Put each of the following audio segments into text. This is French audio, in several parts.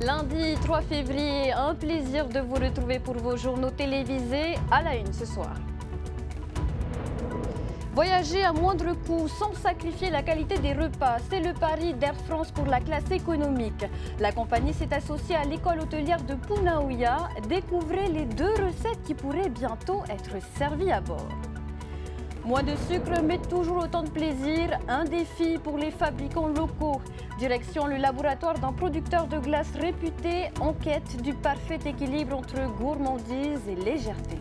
Lundi 3 février, un plaisir de vous retrouver pour vos journaux télévisés à la une ce soir. Voyager à moindre coût sans sacrifier la qualité des repas, c'est le pari d'Air France pour la classe économique. La compagnie s'est associée à l'école hôtelière de Punaouia. Découvrez les 2 recettes qui pourraient bientôt être servies à bord. Moins de sucre, mais toujours autant de plaisir. Un défi pour les fabricants locaux. Direction le laboratoire d'un producteur de glace réputé en quête du parfait équilibre entre gourmandise et légèreté.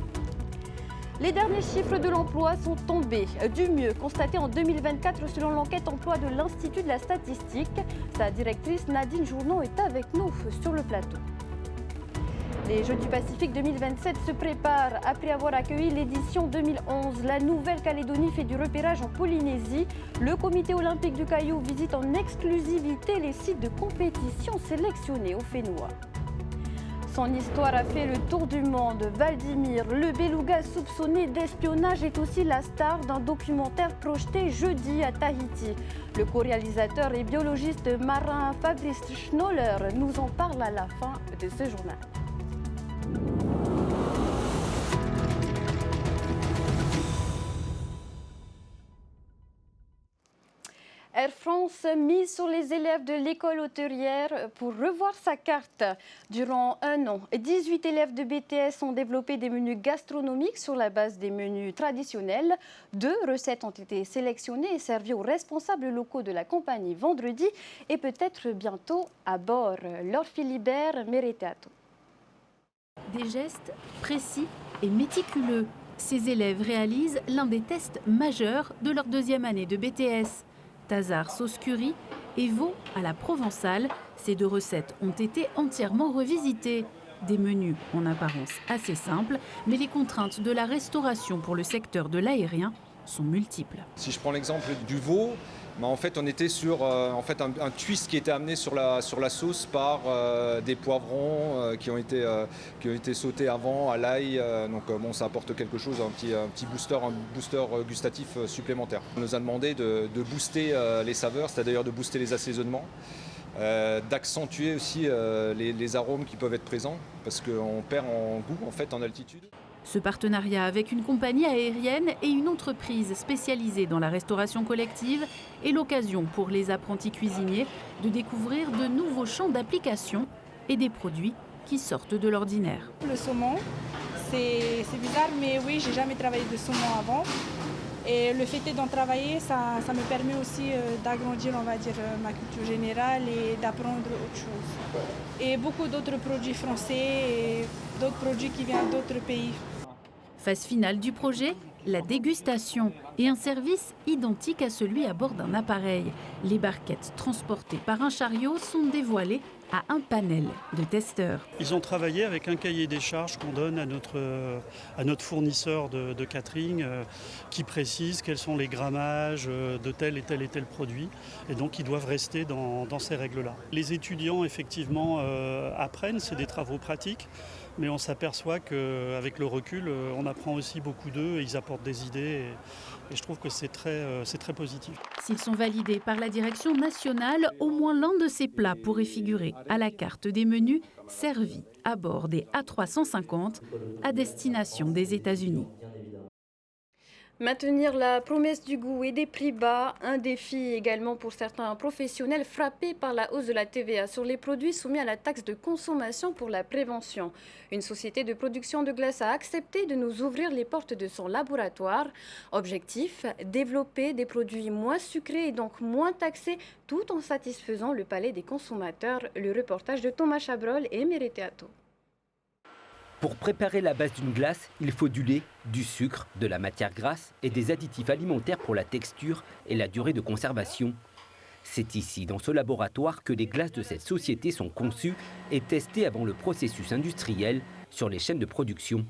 Les derniers chiffres de l'emploi sont tombés du mieux constaté en 2024 selon l'enquête emploi de l'Institut de la statistique. Sa directrice Nadine Journon est avec nous sur le plateau. Les Jeux du Pacifique 2027 se préparent. Après avoir accueilli l'édition 2011, la Nouvelle-Calédonie fait du repérage en Polynésie. Le comité olympique du Caillou visite en exclusivité les sites de compétition sélectionnés au Fénois. Son histoire a fait le tour du monde. Valdimir, le beluga soupçonné d'espionnage, est aussi la star d'un documentaire projeté jeudi à Tahiti. Le co-réalisateur et biologiste marin Fabrice Schnoller nous en parle à la fin de ce journal. Air France mise sur les élèves de l'école hôtelière pour revoir sa carte. Durant un an, 18 élèves de BTS ont développé des menus gastronomiques sur la base des menus traditionnels. 2 recettes ont été sélectionnées et servies aux responsables locaux de la compagnie vendredi et peut-être bientôt à bord. Laure Philibert, Mérétéato. Des gestes précis et méticuleux. Ces élèves réalisent l'un des tests majeurs de leur 2e année de BTS. Tazar sauce curry et veau à la provençale. Ces 2 recettes ont été entièrement revisitées. Des menus en apparence assez simples, mais les contraintes de la restauration pour le secteur de l'aérien sont multiples. Si je prends l'exemple du veau, en fait, on était sur un twist qui était amené sur la sauce par des poivrons qui ont été sautés avant à l'ail. Donc ça apporte quelque chose, un petit booster gustatif supplémentaire. On nous a demandé de booster les saveurs, c'est-à-dire de booster les assaisonnements, d'accentuer aussi les arômes qui peuvent être présents, parce qu'on perd en goût en fait en altitude. Ce partenariat avec une compagnie aérienne et une entreprise spécialisée dans la restauration collective est l'occasion pour les apprentis cuisiniers de découvrir de nouveaux champs d'application et des produits qui sortent de l'ordinaire. Le saumon, c'est bizarre, mais oui, j'ai jamais travaillé de saumon avant. Et le fait d'en travailler, ça me permet aussi d'agrandir, on va dire, ma culture générale et d'apprendre autre chose. Et beaucoup d'autres produits français et d'autres produits qui viennent d'autres pays. Phase finale du projet, la dégustation et un service identique à celui à bord d'un appareil. Les barquettes transportées par un chariot sont dévoilées à un panel de testeurs. Ils ont travaillé avec un cahier des charges qu'on donne à notre fournisseur de catering qui précise quels sont les grammages de tel et tel produit. Et donc ils doivent rester dans ces règles-là. Les étudiants effectivement apprennent, c'est des travaux pratiques. Mais on s'aperçoit qu'avec le recul, on apprend aussi beaucoup d'eux et ils apportent des idées. Et je trouve que c'est très positif. S'ils sont validés par la direction nationale, au moins l'un de ces plats pourrait figurer à la carte des menus servis à bord des A350 à destination des États-Unis. Maintenir la promesse du goût et des prix bas, un défi également pour certains professionnels frappés par la hausse de la TVA sur les produits soumis à la taxe de consommation pour la prévention. Une société de production de glace a accepté de nous ouvrir les portes de son laboratoire. Objectif, développer des produits moins sucrés et donc moins taxés tout en satisfaisant le palais des consommateurs. Le reportage de Thomas Chabrol et Mérétéato. Pour préparer la base d'une glace, il faut du lait, du sucre, de la matière grasse et des additifs alimentaires pour la texture et la durée de conservation. C'est ici, dans ce laboratoire, que les glaces de cette société sont conçues et testées avant le processus industriel sur les chaînes de production.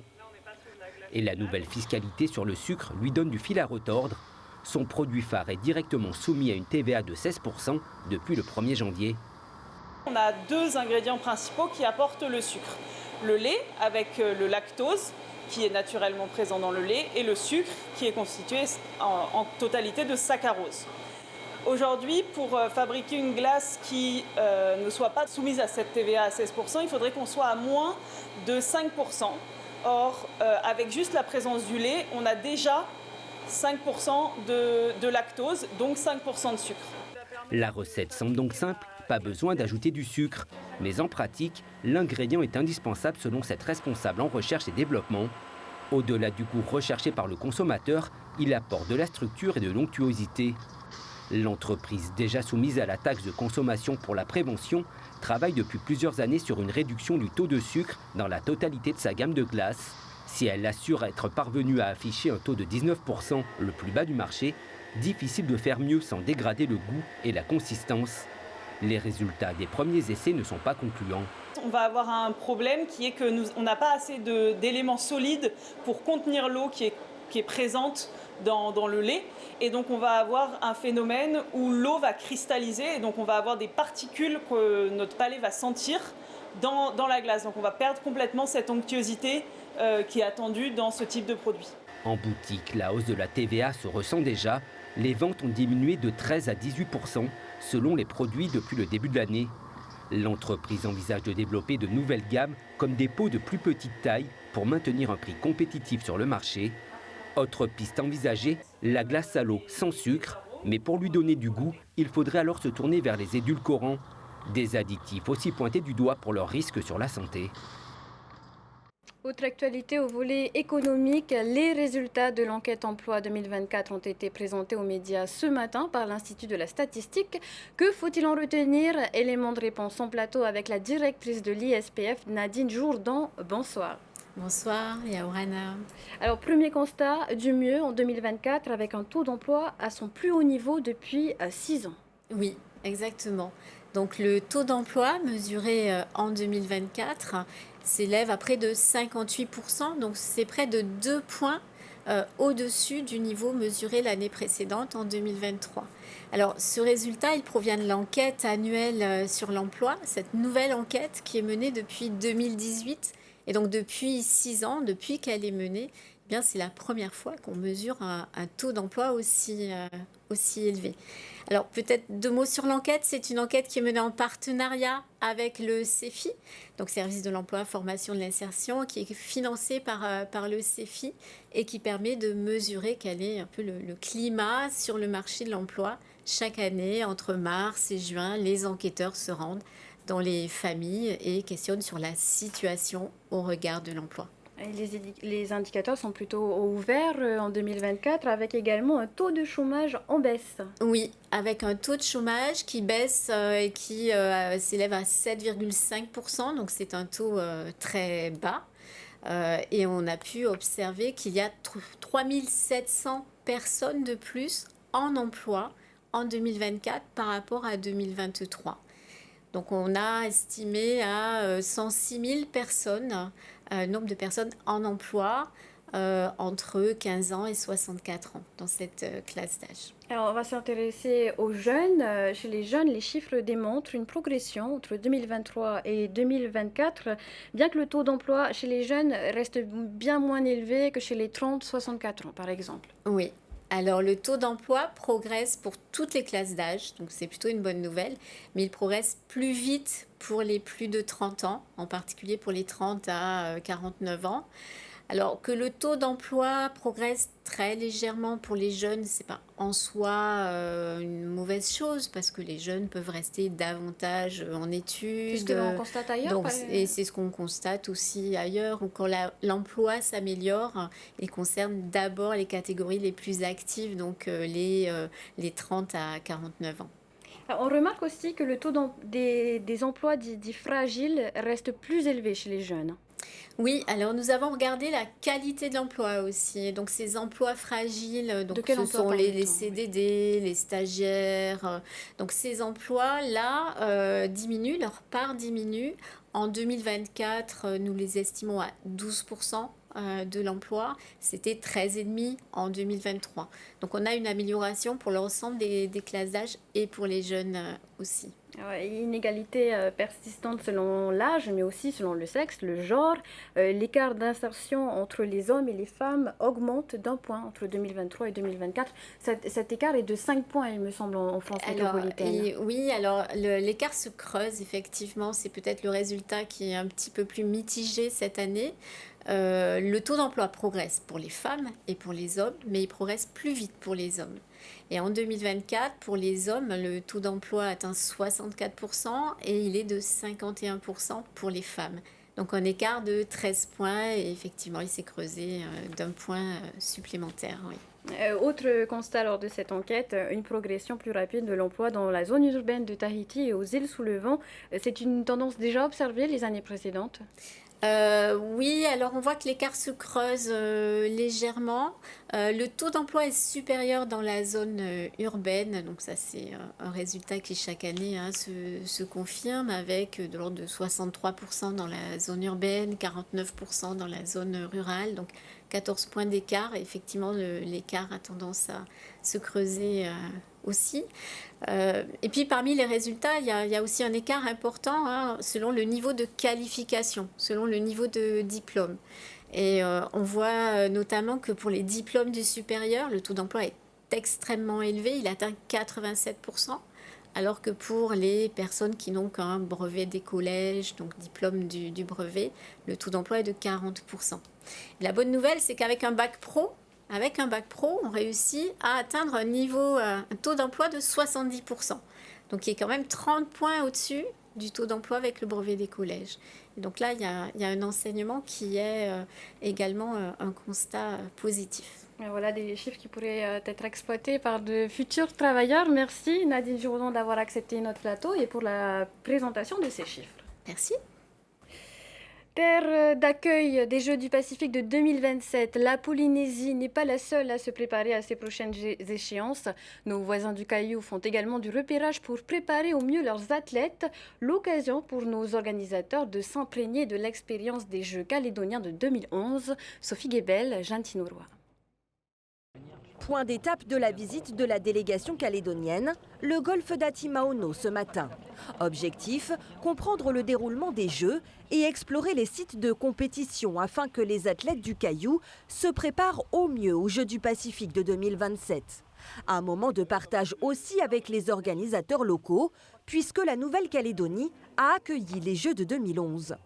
Et la nouvelle fiscalité sur le sucre lui donne du fil à retordre. Son produit phare est directement soumis à une TVA de 16% depuis le 1er janvier. On a 2 ingrédients principaux qui apportent le sucre. Le lait avec le lactose qui est naturellement présent dans le lait et le sucre qui est constitué en totalité de saccharose. Aujourd'hui, pour fabriquer une glace qui ne soit pas soumise à cette TVA à 16%, il faudrait qu'on soit à moins de 5%. Or, avec juste la présence du lait, on a déjà 5% de lactose, donc 5% de sucre. La recette semble donc simple, pas besoin d'ajouter du sucre. Mais en pratique, l'ingrédient est indispensable selon cette responsable en recherche et développement. Au-delà du goût recherché par le consommateur, il apporte de la structure et de l'onctuosité. L'entreprise, déjà soumise à la taxe de consommation pour la prévention, travaille depuis plusieurs années sur une réduction du taux de sucre dans la totalité de sa gamme de glaces. Si elle assure être parvenue à afficher un taux de 19%, le plus bas du marché, difficile de faire mieux sans dégrader le goût et la consistance. Les résultats des premiers essais ne sont pas concluants. On va avoir un problème qui est que on n'a pas assez d'éléments solides pour contenir l'eau qui est présente dans le lait. Et donc on va avoir un phénomène où l'eau va cristalliser et donc on va avoir des particules que notre palais va sentir dans la glace. Donc on va perdre complètement cette onctuosité qui est attendue dans ce type de produit. En boutique, la hausse de la TVA se ressent déjà. Les ventes ont diminué de 13 à 18% selon les produits depuis le début de l'année. L'entreprise envisage de développer de nouvelles gammes comme des pots de plus petite taille pour maintenir un prix compétitif sur le marché. Autre piste envisagée, la glace à l'eau sans sucre. Mais pour lui donner du goût, il faudrait alors se tourner vers les édulcorants. Des additifs aussi pointés du doigt pour leurs risques sur la santé. Autre actualité au volet économique, les résultats de l'enquête emploi 2024 ont été présentés aux médias ce matin par l'Institut de la statistique. Que faut-il en retenir? Élément de réponse en plateau avec la directrice de l'ISPF, Nadine Jourdan. Bonsoir. Bonsoir, Yaourana. Alors, premier constat, du mieux en 2024 avec un taux d'emploi à son plus haut niveau depuis 6 ans. Oui, exactement. Donc, le taux d'emploi mesuré en 2024 s'élève à près de 58%, donc c'est près de 2 points au-dessus du niveau mesuré l'année précédente en 2023. Alors ce résultat, il provient de l'enquête annuelle sur l'emploi, cette nouvelle enquête qui est menée depuis 2018 et donc depuis 6 ans, depuis qu'elle est menée, eh bien c'est la première fois qu'on mesure un taux d'emploi aussi élevé. Alors peut-être 2 mots sur l'enquête. C'est une enquête qui est menée en partenariat avec le CEFI, donc Service de l'emploi, formation de l'insertion, qui est financé par le CEFI et qui permet de mesurer quel est un peu le climat sur le marché de l'emploi. Chaque année, entre mars et juin, les enquêteurs se rendent dans les familles et questionnent sur la situation au regard de l'emploi. Les indicateurs sont plutôt au vert en 2024 avec également un taux de chômage en baisse. Oui, avec un taux de chômage qui baisse et qui s'élève à 7,5%, donc c'est un taux très bas. Et on a pu observer qu'il y a 3700 personnes de plus en emploi en 2024 par rapport à 2023. Donc on a estimé à 106 000 personnes, nombre de personnes en emploi entre 15 ans et 64 ans dans cette classe d'âge. Alors on va s'intéresser aux jeunes. Chez les jeunes, les chiffres démontrent une progression entre 2023 et 2024, bien que le taux d'emploi chez les jeunes reste bien moins élevé que chez les 30-64 ans par exemple. Oui. Alors, le taux d'emploi progresse pour toutes les classes d'âge, donc c'est plutôt une bonne nouvelle, mais il progresse plus vite pour les plus de 30 ans, en particulier pour les 30 à 49 ans. Alors que le taux d'emploi progresse très légèrement pour les jeunes, c'est pas en soi une mauvaise chose parce que les jeunes peuvent rester davantage en études. C'est ce que l'on constate ailleurs. Donc, et c'est ce qu'on constate aussi ailleurs où quand l'emploi s'améliore, il concerne d'abord les catégories les plus actives, donc les 30 à 49 ans. On remarque aussi que le taux des emplois dits fragiles reste plus élevé chez les jeunes. Oui, alors nous avons regardé la qualité de l'emploi aussi. Donc ces emplois fragiles, donc ce sont les CDD, les stagiaires. Donc ces emplois-là diminuent, leur part diminue. En 2024, nous les estimons à 12% de l'emploi, c'était 13,5 en 2023. Donc on a une amélioration pour l'ensemble des classes d'âge et pour les jeunes aussi. Inégalité persistante selon l'âge, mais aussi selon le sexe, le genre. L'écart d'insertion entre les hommes et les femmes augmente d'1 point entre 2023 et 2024. Cet écart est de 5 points, il me semble, en France métropolitaine. Oui, alors l'écart se creuse, effectivement. C'est peut-être le résultat qui est un petit peu plus mitigé cette année. Le taux d'emploi progresse pour les femmes et pour les hommes, mais il progresse plus vite pour les hommes. Et en 2024, pour les hommes, le taux d'emploi atteint 64% et il est de 51% pour les femmes. Donc un écart de 13 points et effectivement, il s'est creusé d'1 point supplémentaire. Oui. Autre constat lors de cette enquête, une progression plus rapide de l'emploi dans la zone urbaine de Tahiti et aux îles sous le vent. C'est une tendance déjà observée les années précédentes ? Oui, alors on voit que l'écart se creuse légèrement. Le taux d'emploi est supérieur dans la zone urbaine, donc ça c'est un résultat qui chaque année se confirme avec de l'ordre de 63% dans la zone urbaine, 49% dans la zone rurale, donc 14 points d'écart. Effectivement, l'écart a tendance à se creuser aussi. Et puis parmi les résultats, il y a aussi un écart important selon le niveau de qualification, selon le niveau de diplôme. Et on voit notamment que pour les diplômes du supérieur, le taux d'emploi est extrêmement élevé, il atteint 87%, alors que pour les personnes qui n'ont qu'un brevet des collèges, donc diplôme du brevet, le taux d'emploi est de 40%. Et la bonne nouvelle, c'est qu'avec un bac pro, on réussit à atteindre un taux d'emploi de 70%. Donc, il est quand même 30 points au-dessus du taux d'emploi avec le brevet des collèges. Et donc là, il y a un enseignement qui est également un constat positif. Voilà des chiffres qui pourraient être exploités par de futurs travailleurs. Merci Nadine Jourdan d'avoir accepté notre plateau et pour la présentation de ces chiffres. Merci. Terre d'accueil des Jeux du Pacifique de 2027, la Polynésie n'est pas la seule à se préparer à ces prochaines échéances. Nos voisins du Caillou font également du repérage pour préparer au mieux leurs athlètes. L'occasion pour nos organisateurs de s'imprégner de l'expérience des Jeux calédoniens de 2011. Sophie Guébel, Jeanne Tinoroy. Point d'étape de la visite de la délégation calédonienne, le golfe d'Atimaono ce matin. Objectif, comprendre le déroulement des Jeux et explorer les sites de compétition afin que les athlètes du Caillou se préparent au mieux aux Jeux du Pacifique de 2027. Un moment de partage aussi avec les organisateurs locaux, puisque la Nouvelle-Calédonie a accueilli les Jeux de 2011.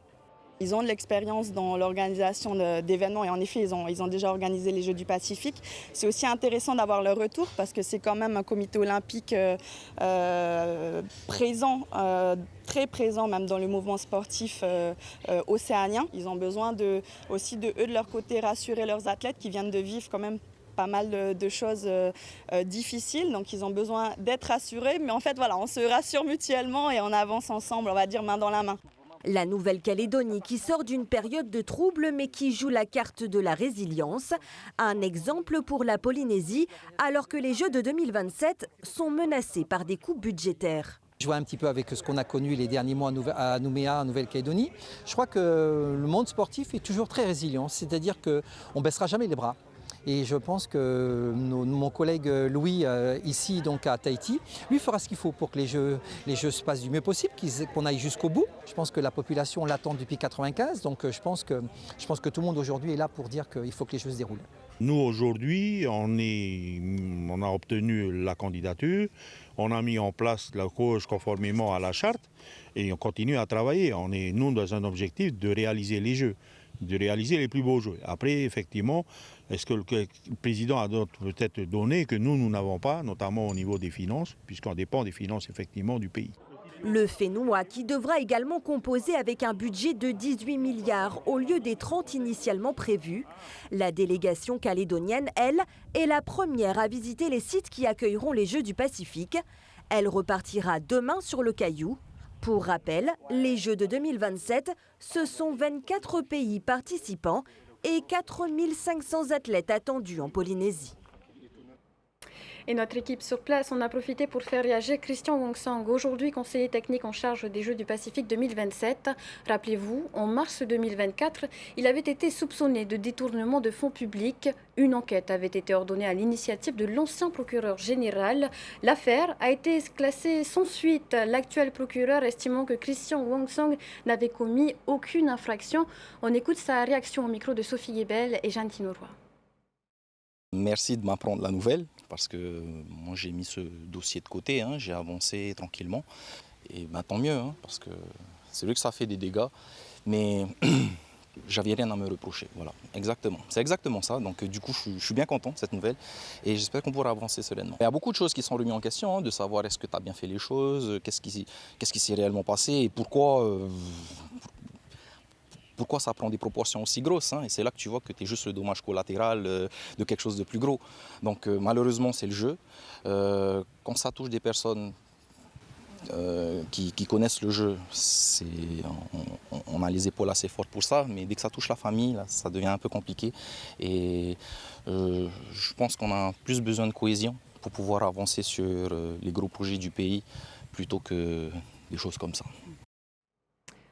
Ils ont de l'expérience dans l'organisation d'événements et en effet, ils ont déjà organisé les Jeux du Pacifique. C'est aussi intéressant d'avoir leur retour parce que c'est quand même un comité olympique présent, très présent même dans le mouvement sportif océanien. Ils ont besoin aussi de eux de leur côté rassurer leurs athlètes qui viennent de vivre quand même pas mal de choses difficiles, donc ils ont besoin d'être rassurés. Mais en fait, voilà, on se rassure mutuellement et on avance ensemble, on va dire main dans la main. La Nouvelle-Calédonie qui sort d'une période de trouble mais qui joue la carte de la résilience. Un exemple pour la Polynésie alors que les Jeux de 2027 sont menacés par des coupes budgétaires. Je vois un petit peu avec ce qu'on a connu les derniers mois à Nouméa, en Nouvelle-Calédonie. Je crois que le monde sportif est toujours très résilient, c'est-à-dire qu'on ne baissera jamais les bras. Et je pense que mon collègue Louis, ici donc à Tahiti, lui fera ce qu'il faut pour que les Jeux se passent du mieux possible, qu'on aille jusqu'au bout. Je pense que la population l'attend depuis 1995, donc je pense que tout le monde aujourd'hui est là pour dire qu'il faut que les Jeux se déroulent. Nous aujourd'hui, on a obtenu la candidature, on a mis en place la cause conformément à la charte et on continue à travailler. On est nous dans un objectif de réaliser les Jeux, de réaliser les plus beaux Jeux. Après, effectivement, est-ce que le président a d'autres peut-être données que nous n'avons pas, notamment au niveau des finances, puisqu'on dépend des finances effectivement du pays. Le FENUA qui devra également composer avec un budget de 18 milliards au lieu des 30 initialement prévus. La délégation calédonienne, elle, est la première à visiter les sites qui accueilleront les Jeux du Pacifique. Elle repartira demain sur le Caillou. Pour rappel, les Jeux de 2027, ce sont 24 pays participants et 4500 athlètes attendus en Polynésie. Et notre équipe sur place en a profité pour faire réagir Christian Wongsang, aujourd'hui conseiller technique en charge des Jeux du Pacifique 2027. Rappelez-vous, en mars 2024, il avait été soupçonné de détournement de fonds publics. Une enquête avait été ordonnée à l'initiative de l'ancien procureur général. L'affaire a été classée sans suite, l'actuel procureur estimant que Christian Wongsang n'avait commis aucune infraction. On écoute sa réaction au micro de Sophie Guébel et Jeanne Tinoroy. Merci de m'apprendre la nouvelle, parce que moi j'ai mis ce dossier de côté, j'ai avancé tranquillement. Et tant mieux, parce que c'est vrai que ça fait des dégâts, mais j'avais rien à me reprocher. Voilà, exactement. C'est exactement ça, donc du coup je suis bien content de cette nouvelle et j'espère qu'on pourra avancer sereinement. Il y a beaucoup de choses qui sont remises en question, de savoir est-ce que tu as bien fait les choses, qu'est-ce qui s'est réellement passé et pourquoi ça prend des proportions aussi grosses. Et c'est là que tu vois que tu es juste le dommage collatéral de quelque chose de plus gros. Donc malheureusement, c'est le jeu. Quand ça touche des personnes qui connaissent le jeu, on a les épaules assez fortes pour ça. Mais dès que ça touche la famille, là, ça devient un peu compliqué. Et je pense qu'on a plus besoin de cohésion pour pouvoir avancer sur les gros projets du pays plutôt que des choses comme ça.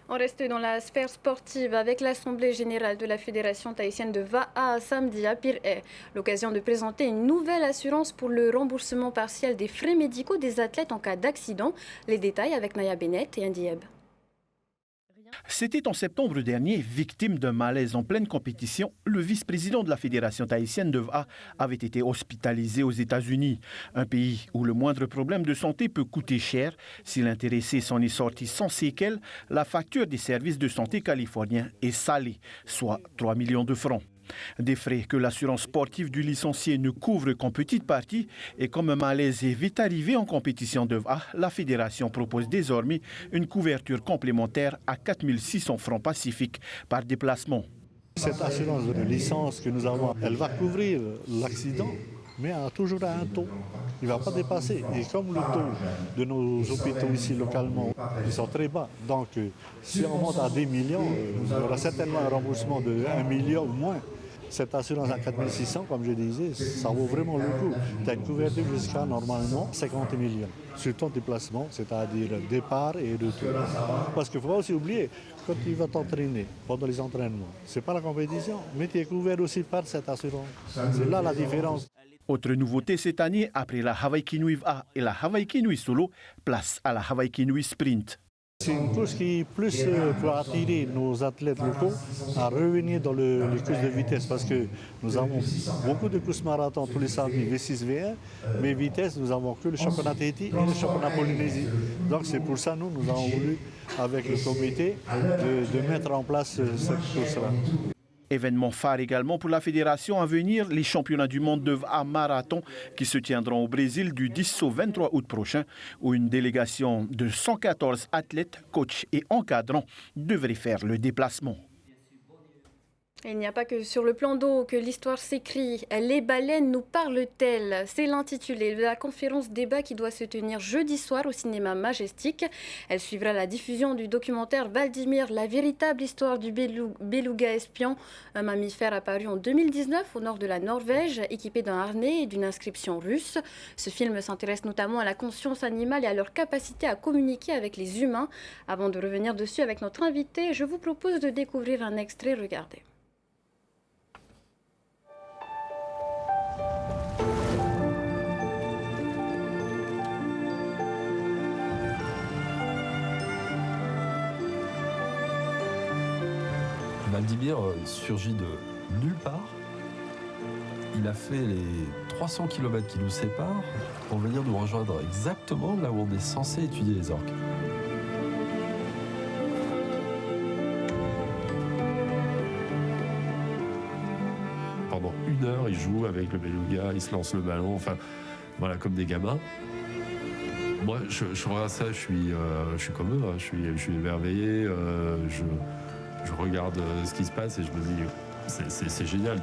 On reste dans la sphère sportive avec l'Assemblée générale de la Fédération tahitienne de Va'a samedi à Pir'e. L'occasion de présenter une nouvelle assurance pour le remboursement partiel des frais médicaux des athlètes en cas d'accident. Les détails avec Naya Bennett et Andy Yeb. C'était en septembre dernier, victime d'un malaise en pleine compétition, le vice-président de la Fédération tahitienne de VA avait été hospitalisé aux États-Unis, un pays où le moindre problème de santé peut coûter cher. Si l'intéressé s'en est sorti sans séquelles, la facture des services de santé californiens est salée, soit 3 millions de francs. Des frais que l'assurance sportive du licencié ne couvre qu'en petite partie et comme un malaise est vite arrivé en compétition de VA, la fédération propose désormais une couverture complémentaire à 4 600 francs pacifiques par déplacement. Cette assurance de licence que nous avons, elle va couvrir l'accident, mais elle a toujours un taux. Il ne va pas dépasser. Et comme le taux de nos hôpitaux ici localement, ils sont très bas. Donc si on monte à 10 millions, il y aura certainement un remboursement de 1 million ou moins. Cette assurance à 4 600, comme je disais, ça vaut vraiment le coup. Tu as une couverture jusqu'à normalement 50 millions sur ton déplacement, c'est-à-dire départ et retour. Parce qu'il ne faut pas aussi oublier, quand tu vas t'entraîner pendant les entraînements, ce n'est pas la compétition, mais tu es couvert aussi par cette assurance. C'est là la différence. Autre nouveauté cette année, après la Hawaii Kinui VA et la Hawaii Kinui Solo, place à la Hawaii Kinui Sprint. C'est une course qui est plus pour attirer nos athlètes locaux à revenir dans les courses de vitesse parce que nous avons beaucoup de courses marathon tous les samedis, V6, V1, mais vitesse, nous avons que le championnat Tahiti et le championnat Polynésie. Donc c'est pour ça nous avons voulu, avec le comité, de mettre en place cette course-là. Événement phare également pour la fédération à venir, les championnats du monde de VA marathon qui se tiendront au Brésil du 10 au 23 août prochain, où une délégation de 114 athlètes, coachs et encadrants devrait faire le déplacement. Il n'y a pas que sur le plan d'eau que l'histoire s'écrit. Les baleines nous parlent-elles? C'est l'intitulé de la conférence débat qui doit se tenir jeudi soir au cinéma Majestic. Elle suivra la diffusion du documentaire Valdimir, la véritable histoire du beluga espion, un mammifère apparu en 2019 au nord de la Norvège, équipé d'un harnais et d'une inscription russe. Ce film s'intéresse notamment à la conscience animale et à leur capacité à communiquer avec les humains. Avant de revenir dessus avec notre invité, je vous propose de découvrir un extrait. Regardez. Valdimir surgit de nulle part. Il a fait les 300 km qui nous séparent pour venir nous rejoindre exactement là où on est censé étudier les orques. Pendant 1 heure, il joue avec le beluga, il se lance le ballon, enfin, voilà, comme des gamins. Moi, je regarde ça, je suis comme eux, hein, je suis émerveillé, je regarde ce qui se passe et je me dis, c'est génial.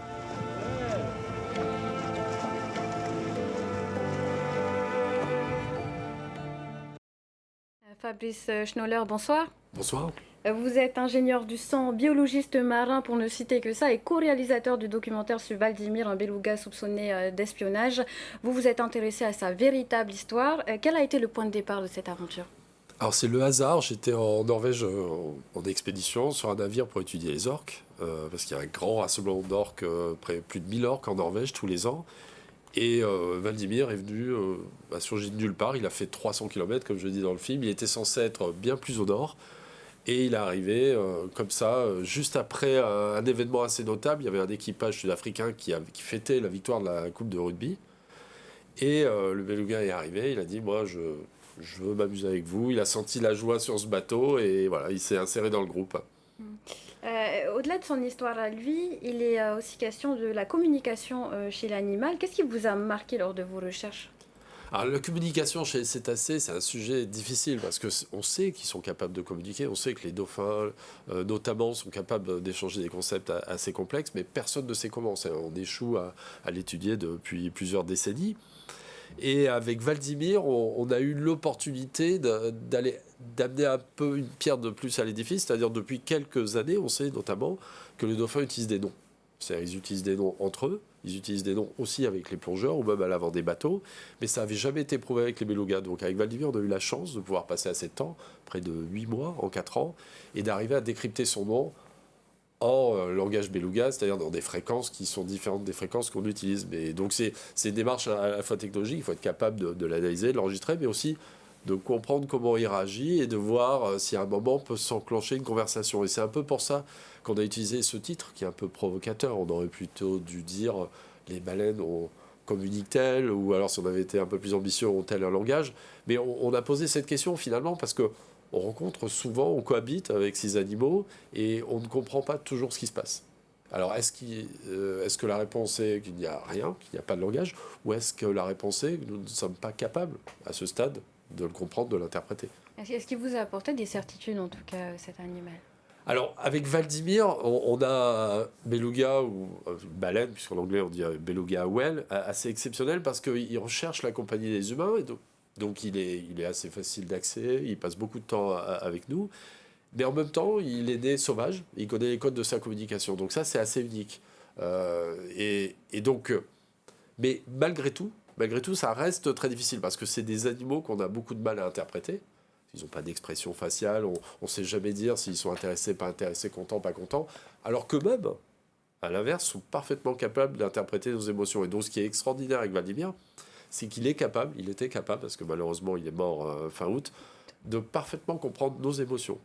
Fabrice Schnoller, bonsoir. Bonsoir. Vous êtes ingénieur du sang, biologiste marin pour ne citer que ça et co-réalisateur du documentaire sur Vladimir, un beluga soupçonné d'espionnage. Vous vous êtes intéressé à sa véritable histoire. Quel a été le point de départ de cette aventure ? Alors c'est le hasard, j'étais en Norvège en expédition sur un navire pour étudier les orques, parce qu'il y a un grand rassemblement d'orques, plus de 1000 orques en Norvège tous les ans. Et Vladimir est venu, a surgi de nulle part, il a fait 300 km comme je le dis dans le film, il était censé être bien plus au nord. Et il est arrivé comme ça, juste après un événement assez notable. Il y avait un équipage sud-africain qui fêtait la victoire de la Coupe de rugby. Et le beluga est arrivé, il a dit « Moi, je veux m'amuser avec vous ». Il a senti la joie sur ce bateau et voilà, il s'est inséré dans le groupe. Au-delà de son histoire à lui, il est aussi question de la communication chez l'animal. Qu'est-ce qui vous a marqué lors de vos recherches ? Alors, la communication chez les cétacés, c'est un sujet difficile parce qu'on sait qu'ils sont capables de communiquer, on sait que les dauphins, notamment, sont capables d'échanger des concepts assez complexes, mais personne ne sait comment. On échoue à l'étudier depuis plusieurs décennies. Et avec Vladimir, on a eu l'opportunité d'amener un peu une pierre de plus à l'édifice, c'est-à-dire depuis quelques années, on sait notamment que les dauphins utilisent des noms. C'est-à-dire qu'ils utilisent des noms entre eux, ils utilisent des noms aussi avec les plongeurs ou même à l'avant des bateaux, mais ça n'avait jamais été prouvé avec les belugas. Donc avec Vladimir, on a eu la chance de pouvoir passer assez de temps, près de 8 mois en 4 ans, et d'arriver à décrypter son nom en langage beluga, c'est-à-dire dans des fréquences qui sont différentes des fréquences qu'on utilise. Mais donc c'est une démarche à la fois technologique, il faut être capable de l'analyser, de l'enregistrer, mais aussi de comprendre comment il réagit et de voir si à un moment peut s'enclencher une conversation. Et c'est un peu pour ça qu'on a utilisé ce titre qui est un peu provocateur. On aurait plutôt dû dire les baleines communiquent-elles, ou alors si on avait été un peu plus ambitieux, ont-elles un langage. Mais on a posé cette question finalement parce que on rencontre souvent, on cohabite avec ces animaux et on ne comprend pas toujours ce qui se passe. Alors, est-ce que la réponse est qu'il n'y a rien, qu'il n'y a pas de langage, ou est-ce que la réponse est que nous ne sommes pas capables, à ce stade, de le comprendre, de l'interpréter ? Est-ce qu'il vous a apporté des certitudes, en tout cas, cet animal ? Alors, avec Vladimir, on a un beluga, ou une baleine, puisqu'en anglais on dit beluga whale, assez exceptionnel parce qu'il recherche la compagnie des humains, et donc il est assez facile d'accès, il passe beaucoup de temps avec nous. Mais en même temps, il est né sauvage, il connaît les codes de sa communication. Donc ça, c'est assez unique. Mais malgré tout, ça reste très difficile parce que c'est des animaux qu'on a beaucoup de mal à interpréter. Ils n'ont pas d'expression faciale, on ne sait jamais dire s'ils sont intéressés, pas intéressés, contents, pas contents. Alors qu'eux-mêmes, à l'inverse, sont parfaitement capables d'interpréter nos émotions. Et donc ce qui est extraordinaire avec Vladimir, c'est qu'il était capable, parce que malheureusement il est mort fin août, de parfaitement comprendre nos émotions.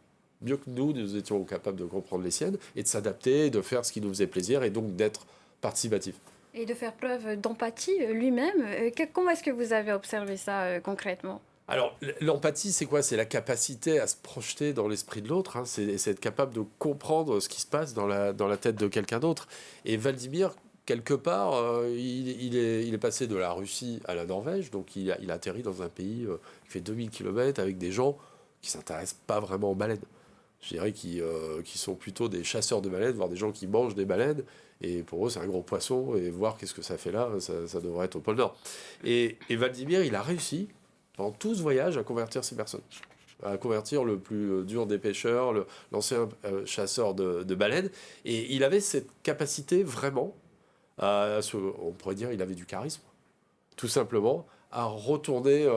Mieux que nous étions capables de comprendre les siennes et de s'adapter, de faire ce qui nous faisait plaisir et donc d'être participatif. Et de faire preuve d'empathie lui-même. Comment est-ce que vous avez observé ça concrètement ? Alors, l'empathie, c'est quoi ? C'est la capacité à se projeter dans l'esprit de l'autre, c'est être capable de comprendre ce qui se passe dans la tête de quelqu'un d'autre. Et Vladimir, quelque part, il est passé de la Russie à la Norvège, donc il a atterri dans un pays qui fait 2000 km avec des gens qui ne s'intéressent pas vraiment aux baleines. Je dirais qui sont plutôt des chasseurs de baleines, voire des gens qui mangent des baleines, et pour eux c'est un gros poisson, et voir qu'est-ce que ça fait là, ça devrait être au pôle Nord. Et Vladimir, il a réussi, pendant tout ce voyage, à convertir ces personnes. À convertir le plus dur des pêcheurs, l'ancien chasseur de baleines, et il avait cette capacité vraiment, on pourrait dire il avait du charisme, tout simplement, à retourner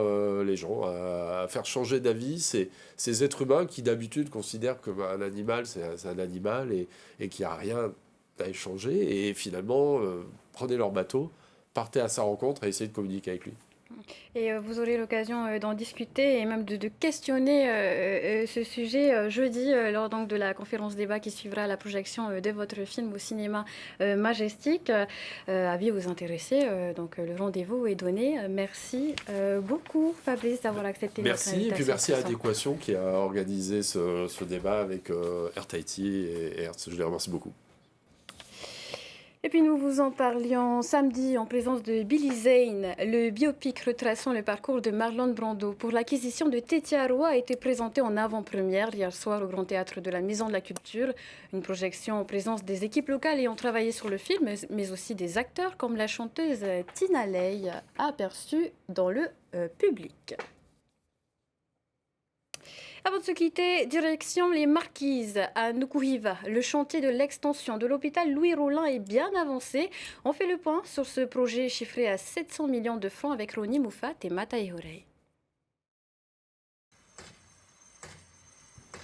les gens, à faire changer d'avis ces êtres humains qui d'habitude considèrent qu'un animal c'est un animal et qu'il n'y a rien à échanger, et finalement prenaient leur bateau, partaient à sa rencontre et essayaient de communiquer avec lui. Et vous aurez l'occasion d'en discuter et même de questionner ce sujet jeudi lors donc, de la conférence débat qui suivra la projection de votre film au cinéma Majestic. Avis vous intéresser, donc le rendez-vous est donné. Merci beaucoup Fabrice d'avoir accepté notre invitation. Merci, et puis merci à Adéquation qui a organisé ce débat avec Air Tahiti et Hertz. Je les remercie beaucoup. Et puis nous vous en parlions samedi en présence de Billy Zane. Le biopic retraçant le parcours de Marlon Brando pour l'acquisition de Tetiaroa a été présenté en avant-première hier soir au Grand Théâtre de la Maison de la Culture. Une projection en présence des équipes locales ayant travaillé sur le film, mais aussi des acteurs comme la chanteuse Tina Ley, aperçue dans le public. Avant de se quitter, direction les Marquises à Nukuhiva. Le chantier de l'extension de l'hôpital Louis Rollin est bien avancé. On fait le point sur ce projet chiffré à 700 millions de francs avec Roni Moufat et Mataï Horey.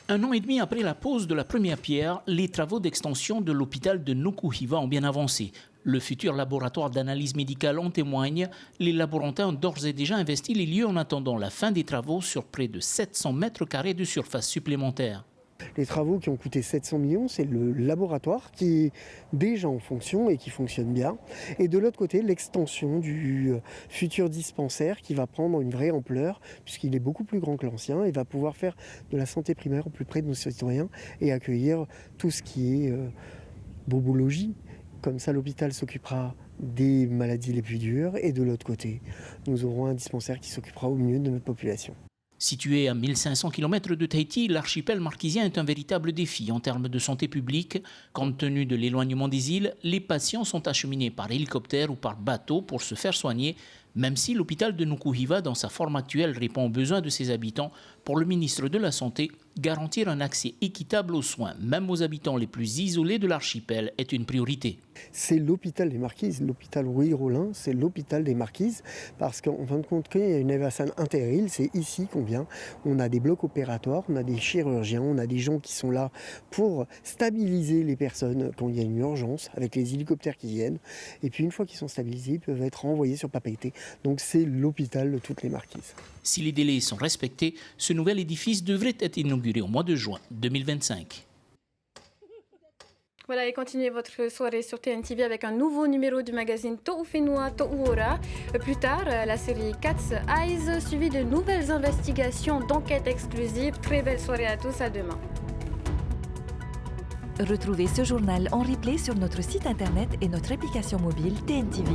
Un an et demi après la pose de la première pierre, les travaux d'extension de l'hôpital de Nukuhiva ont bien avancé. Le futur laboratoire d'analyse médicale en témoigne. Les laborantins ont d'ores et déjà investi les lieux en attendant la fin des travaux sur près de 700 mètres carrés de surface supplémentaire. Les travaux qui ont coûté 700 millions, c'est le laboratoire qui est déjà en fonction et qui fonctionne bien. Et de l'autre côté, l'extension du futur dispensaire qui va prendre une vraie ampleur puisqu'il est beaucoup plus grand que l'ancien et va pouvoir faire de la santé primaire au plus près de nos citoyens et accueillir tout ce qui est bobologie. Comme ça, l'hôpital s'occupera des maladies les plus dures et de l'autre côté, nous aurons un dispensaire qui s'occupera au mieux de notre population. Situé à 1500 km de Tahiti, l'archipel marquisien est un véritable défi en termes de santé publique. Compte tenu de l'éloignement des îles, les patients sont acheminés par hélicoptère ou par bateau pour se faire soigner, même si l'hôpital de Nukuhiva, dans sa forme actuelle, répond aux besoins de ses habitants. Pour le ministre de la Santé, garantir un accès équitable aux soins, même aux habitants les plus isolés de l'archipel, est une priorité. C'est l'hôpital des Marquises, l'hôpital Louis Rollin, c'est l'hôpital des Marquises, parce qu'en fin de compte, quand il y a une évacuation inter-île, c'est ici qu'on vient. On a des blocs opératoires, on a des chirurgiens, on a des gens qui sont là pour stabiliser les personnes quand il y a une urgence, avec les hélicoptères qui viennent. Et puis une fois qu'ils sont stabilisés, ils peuvent être renvoyés sur Papeete. Donc c'est l'hôpital de toutes les Marquises. Si les délais sont respectés, ce nouvel édifice devrait être inauguré au mois de juin 2025. Voilà, et continuez votre soirée sur TNTV avec un nouveau numéro du magazine To'ufenua To'uora. Plus tard, la série Cat's Eyes, suivie de nouvelles investigations d'enquêtes exclusives. Très belle soirée à tous, à demain. Retrouvez ce journal en replay sur notre site internet et notre application mobile TNTV.